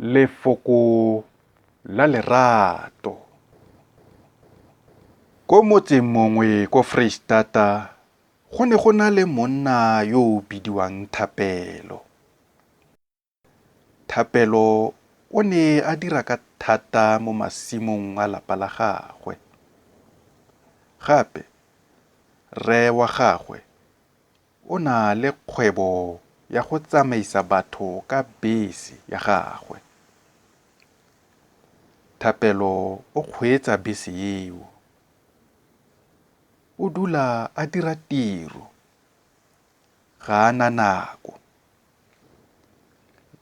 Lefoko la lerato. Ko motseng mongwe ko Foreisetata go ne go na le monna yo o bidiwang Thapelo. Thapelo o ne a dira ka thata mo masimong a lapa la gagwe. Gape rre wa gagwe o na le kgwebo ya go tsamaisa batho ka bese ya gagwe. Thapelo o kgweetsa bese eo. O dula a dira tiro. Ga a na nako.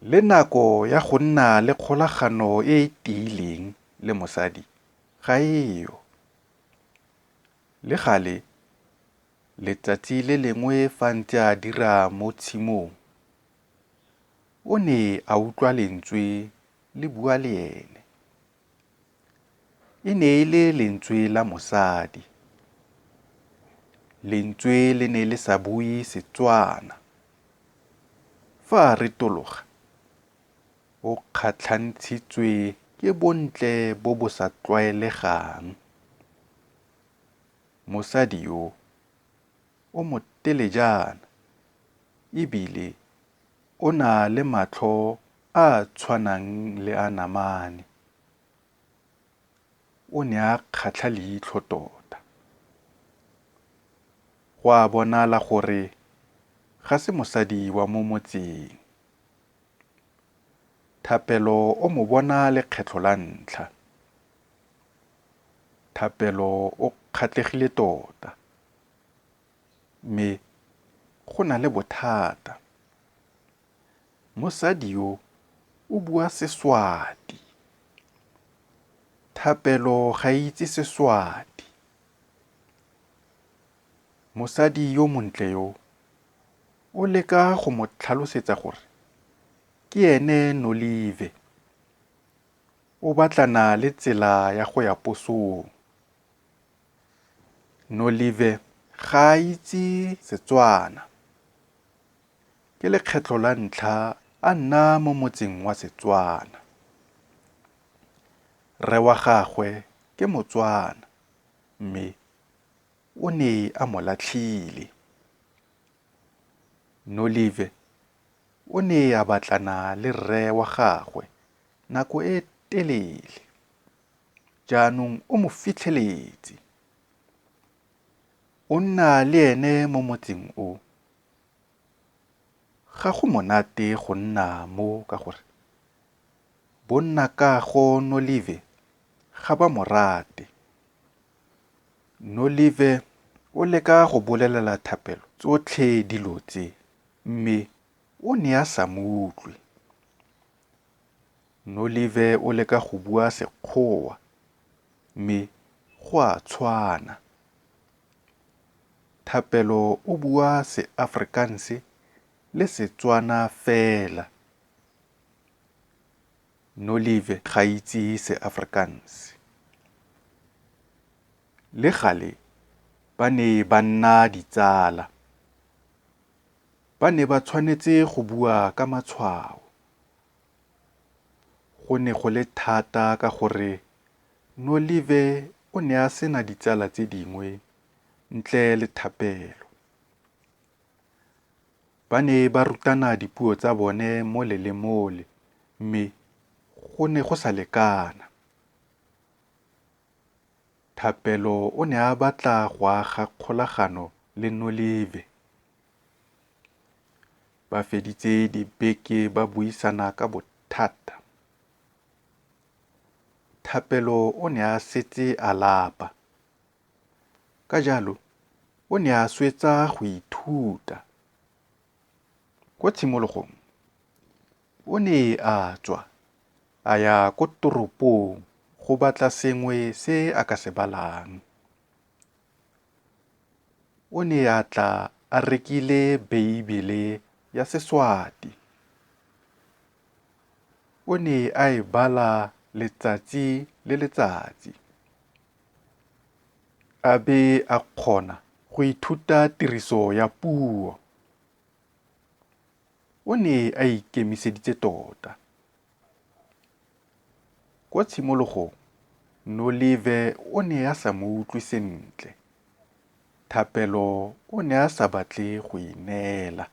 Le nako ya go nna le kgolagano e e tiileng le mosadi ga eyo. Le gale letsatsi le lengwe fa ntse a dira mo tshimong, o ne a utlwa lentswe le bua le ene. E ne e le lentswe la mosadi. Lentswe le ne le sa bue Setswana. Fa a retologa, o kgatlhantshitswe ke bontle bo bo sa tlwaelegang. Mosadi yo o motelejana ebile o na le matlho a tshwanang le a namane. O ne a kgatlha leitlho tota. Go a bonala gore ga se mosadi wa mo motseng. Thapelo o mo bona lekgetlho la ntlha. Thapelo o kgatlhegile tota. Mme go na le bothata. Mosadi yo o bua Seswati. Thapelo ga itse Seswati. Mosadi yo montle yo o leka go mo tlhalosetsa gore ke ene Nolive. O batlana le tsela ya go ya posong. Nolive ga itse Setswana. Ke lekgetlho la ntlha a nna mo motseng wa Setswana. Rre wa gagwe ke Motswana mme o ne a mo latlhile. Nolive o ne a batlana le rre wa gagwe nako e telele. Jaanong o mo fitlheletse. O nna le ene mo motseng o. Ga go monate go nna mo ka gore bonna kago Nolive ga ba mo rate. Nolive o leka go bolelela Thapelo tsotlhe dilo tse mme o ne a sa mo utlwe. Nolive o leka go bua Sekgowa mme go a tshwana. Thapelo o bua Seafrikaans le Setswana fela. Nolive ga itse Seafrikaans. Le gale ba ne ba nna ditsala. Ba ne ba tshwanetse go bua ka matshwao. Go ne go le thata ka gore Nolive o ne a sena ditsala tse dingwe ntle le Thapelo. Ba ne ba rutana dipuo tsa bone mole le mole mme go ne go sa lekana. Thapelo o ne a batla go aga kgolagano le Nolive. Ba feditse dibeke ba buisana ka bothata. Thapelo o ne a setse a lapa. Ka jalo, o ne a swetsa go ithuta. Ko tshimologong, o ne a tswa a ya ko toropong go batla sengwe se a ka se balang. O ne a tla a rekile Beibele ya Seswati. O ne a e bala letsatsi le letsatsi. A be a kgona go ithuta tiriso ya puo. O ne a ikemiseditse tota. Kwa tshimologong, Nolive o ne a sa mo utlwe sentle. Thapelo o ne a sa batle go ineela.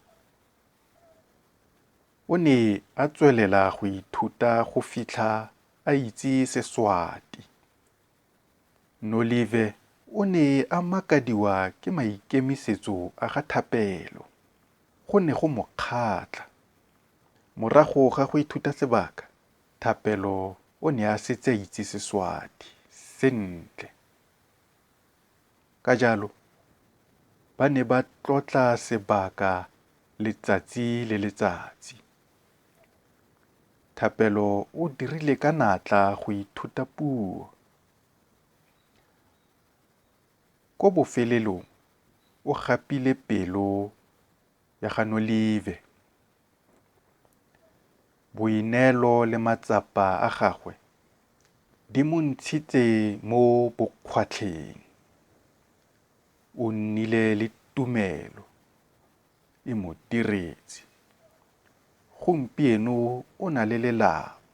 O ne a tswelela go ithuta go fitlha a itse Seswati. Nolive o ne a makadiwa ke maikemisetso a ga Thapelo. Go ne go mo kgatla. Morago ga go ithuta sebaka, Thapelo o ne a setse a itse Seswati sentle. Ka jalo, ba ne ba tlotla sebaka letsatsi le letsatsi. Thapelo o dirile ka natla go ithuta puo. Ko bofelelong, o gapile pelo ya ga Nolive. Boineelo le matsapa a gagwe di mo ntshitse mo bokgwatlheng. O nnile le tumelo, e mo diretse. Gompieno o na le lelapa.